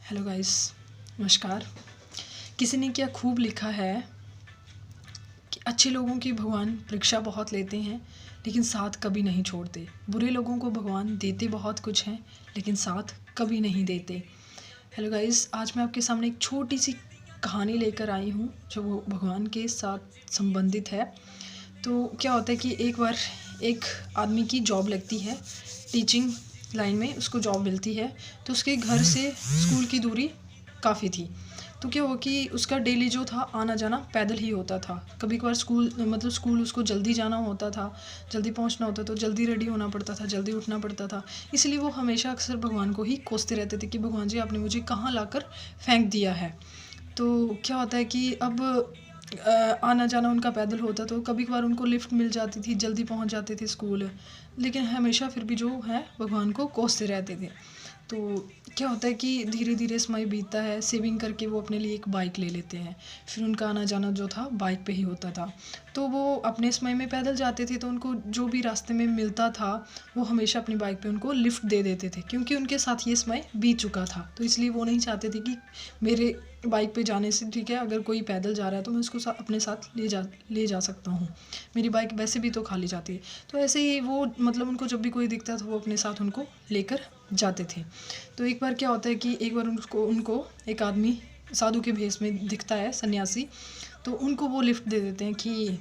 Hello guys, नमस्कार। किसी ने क्या खूब लिखा है कि अच्छे लोगों की भगवान परीक्षा बहुत लेते हैं लेकिन साथ कभी नहीं छोड़ते। बुरे लोगों को भगवान देते बहुत कुछ हैं लेकिन साथ कभी नहीं देते। हेलो गाइस, आज मैं आपके सामने एक छोटी सी कहानी लेकर आई हूँ जो वो भगवान के साथ संबंधित है। तो क्या होता है कि एक बार एक आदमी की जॉब लगती है, टीचिंग लाइन में उसको जॉब मिलती है। तो उसके घर से स्कूल की दूरी काफ़ी थी। तो क्या हुआ कि उसका डेली जो था आना जाना पैदल ही होता था। कभी कभार स्कूल उसको जल्दी जाना होता था, जल्दी पहुंचना होता, तो जल्दी रेडी होना पड़ता था, जल्दी उठना पड़ता था। इसलिए वो हमेशा अक्सर भगवान को ही कोसते रहते थे कि भगवान जी, आपने मुझे कहाँ लाकर फेंक दिया है। तो क्या होता है कि अब आना जाना उनका पैदल होता, तो कभी कभार उनको लिफ्ट मिल जाती थी, जल्दी पहुंच जाते थे स्कूल। लेकिन हमेशा फिर भी जो है भगवान को कोसते रहते थे। तो क्या होता है कि धीरे धीरे समय बीतता है, सेविंग करके वो अपने लिए एक बाइक ले लेते हैं। फिर उनका आना जाना जो था बाइक पे ही होता था। तो वो अपने समय में पैदल जाते थे, तो उनको जो भी रास्ते में मिलता था वो हमेशा अपनी बाइक पे उनको लिफ्ट दे देते थे, क्योंकि उनके साथ ये समय बीत चुका था। तो इसलिए वो नहीं चाहते थे कि मेरे बाइक पे जाने से ठीक है, अगर कोई पैदल जा रहा है तो मैं उसको अपने साथ ले जा सकता हूँ, मेरी बाइक वैसे भी तो खाली जाती है। तो ऐसे ही वो उनको जब भी कोई दिखता था वो अपने साथ उनको लेकर जाते थे। तो एक बार क्या होता है कि एक बार उनको एक आदमी साधु के भेष में दिखता है, सन्यासी। तो उनको वो लिफ्ट दे देते हैं कि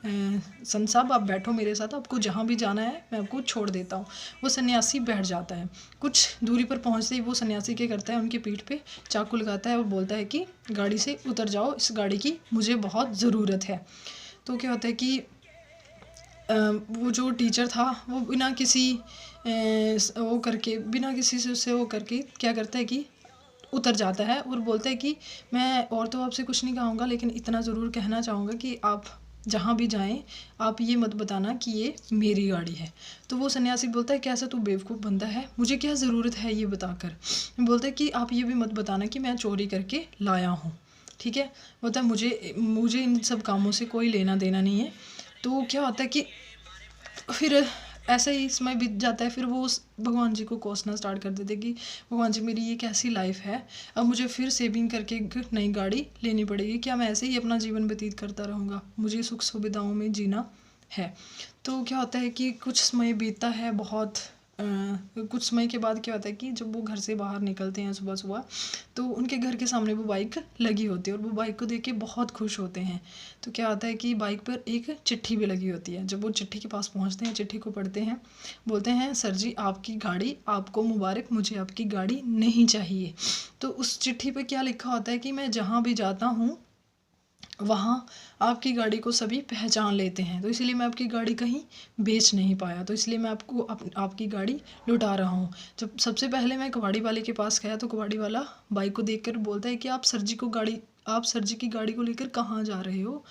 संत साहब, आप बैठो मेरे साथ, आपको जहाँ भी जाना है मैं आपको छोड़ देता हूँ। वो सन्यासी बैठ जाता है। कुछ दूरी पर पहुँचते ही वो सन्यासी क्या करता है, उनकी पीठ पे चाकू लगाता है और बोलता है कि गाड़ी से उतर जाओ, इस गाड़ी की मुझे बहुत ज़रूरत है। तो क्या होता है कि वो जो टीचर था वो बिना किसी से उससे वो करके क्या करता है कि उतर जाता है और बोलता है कि मैं और तो आपसे कुछ नहीं कहूँगा, लेकिन इतना ज़रूर कहना चाहूँगा कि आप जहाँ भी जाएं आप ये मत बताना कि ये मेरी गाड़ी है। तो वो सन्यासी बोलता है, कैसा तू बेवकूफ़ बंदा है, मुझे क्या ज़रूरत है ये बताकर। बोलता है कि आप ये भी मत बताना कि मैं चोरी करके लाया हूँ, ठीक है। बोलता है मुझे इन सब कामों से कोई लेना देना नहीं है। तो क्या होता है कि फिर ऐसे ही समय बीत जाता है। फिर वो उस भगवान जी को कोसना स्टार्ट कर देते कि भगवान जी, मेरी ये कैसी लाइफ है, अब मुझे फिर सेविंग करके एक नई गाड़ी लेनी पड़ेगी, क्या मैं ऐसे ही अपना जीवन व्यतीत करता रहूँगा, मुझे सुख सुविधाओं में जीना है। तो क्या होता है कि कुछ समय बीतता है, कुछ समय के बाद क्या होता है कि जब वो घर से बाहर निकलते हैं सुबह सुबह, तो उनके घर के सामने वो बाइक लगी होती है और वो बाइक को देख के बहुत खुश होते हैं। तो क्या होता है कि बाइक पर एक चिट्ठी भी लगी होती है। जब वो चिट्ठी के पास पहुंचते हैं, चिट्ठी को पढ़ते हैं, बोलते हैं, सर जी आपकी गाड़ी, आपको मुबारक, मुझे आपकी गाड़ी नहीं चाहिए। तो उस चिट्ठी पे क्या लिखा होता है कि मैं जहाँ भी जाता हूँ वहाँ आपकी गाड़ी को सभी पहचान लेते हैं, तो इसलिए मैं आपकी गाड़ी कहीं बेच नहीं पाया, तो इसलिए मैं आपको आपकी गाड़ी लुटा रहा हूँ। जब सबसे पहले मैं कबाड़ी वाले के पास गया तो कबाड़ी वाला बाइक को देखकर बोलता है कि आप सर जी की गाड़ी को लेकर कहाँ जा रहे हो।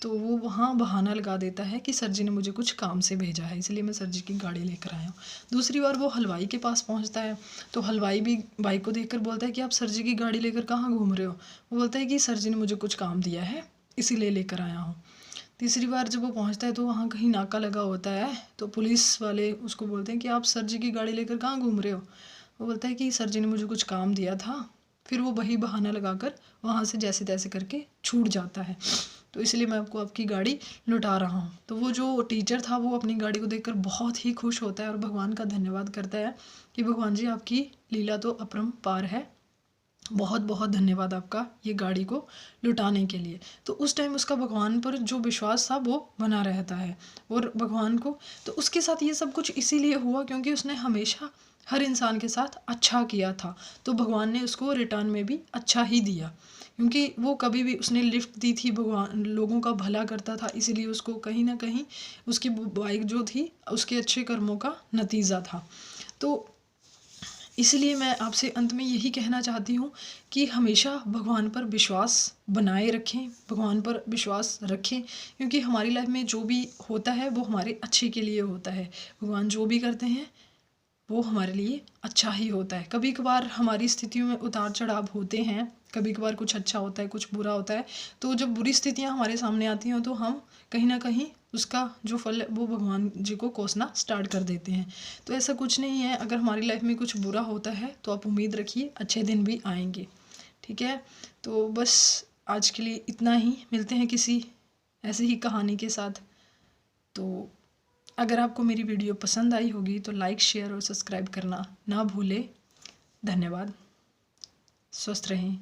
तो वो वहाँ बहाना लगा देता है कि सर जी ने मुझे कुछ काम से भेजा है, इसलिए मैं सर जी की गाड़ी लेकर आया हूँ। दूसरी बार वो हलवाई के पास पहुँचता है, तो हलवाई भी बाइक को देखकर बोलता है कि आप सर जी की गाड़ी लेकर कहाँ घूम रहे हो। वो बोलता है कि सर जी ने मुझे कुछ काम दिया है, इसीलिए लेकर आया हूँ। तीसरी बार जब वो पहुँचता है तो वहाँ कहीं नाका लगा होता है, तो पुलिस वाले उसको बोलते हैं कि आप सर जी की गाड़ी लेकर कहाँ घूम रहे हो। वो बोलता है कि सर जी ने मुझे कुछ काम दिया था। फिर वो वही बहाना लगाकर वहाँ से जैसे तैसे करके छूट जाता है, तो इसलिए मैं आपको आपकी गाड़ी लुटा रहा हूँ। तो वो जो टीचर था वो अपनी गाड़ी को देखकर बहुत ही खुश होता है और भगवान का धन्यवाद करता है कि भगवान जी, आपकी लीला तो अपरंपार है, बहुत बहुत धन्यवाद आपका ये गाड़ी को लुटाने के लिए। तो उस टाइम उसका भगवान पर जो विश्वास था वो बना रहता है। और भगवान को तो उसके साथ ये सब कुछ इसीलिए हुआ क्योंकि उसने हमेशा हर इंसान के साथ अच्छा किया था, तो भगवान ने उसको रिटर्न में भी अच्छा ही दिया। क्योंकि वो कभी भी उसने लिफ्ट दी थी, भगवान लोगों का भला करता था, इसीलिए उसको कहीं ना कहीं उसकी बाइक जो थी उसके अच्छे कर्मों का नतीजा था। तो इसलिए मैं आपसे अंत में यही कहना चाहती हूँ कि हमेशा भगवान पर विश्वास बनाए रखें, भगवान पर विश्वास रखें, क्योंकि हमारी लाइफ में जो भी होता है वो हमारे अच्छे के लिए होता है। भगवान जो भी करते हैं वो हमारे लिए अच्छा ही होता है। कभी कभार हमारी स्थितियों में उतार चढ़ाव होते हैं, कभी कभार कुछ अच्छा होता है, कुछ बुरा होता है। तो जब बुरी स्थितियाँ हमारे सामने आती हैं तो हम कहीं ना कहीं उसका जो फल है वो भगवान जी को कोसना स्टार्ट कर देते हैं। तो ऐसा कुछ नहीं है, अगर हमारी लाइफ में कुछ बुरा होता है तो आप उम्मीद रखिए अच्छे दिन भी आएंगे। ठीक है, तो बस आज के लिए इतना ही। मिलते हैं किसी ऐसे ही कहानी के साथ। तो अगर आपको मेरी वीडियो पसंद आई होगी तो लाइक, शेयर और सब्सक्राइब करना ना भूलें। धन्यवाद। स्वस्थ रहें।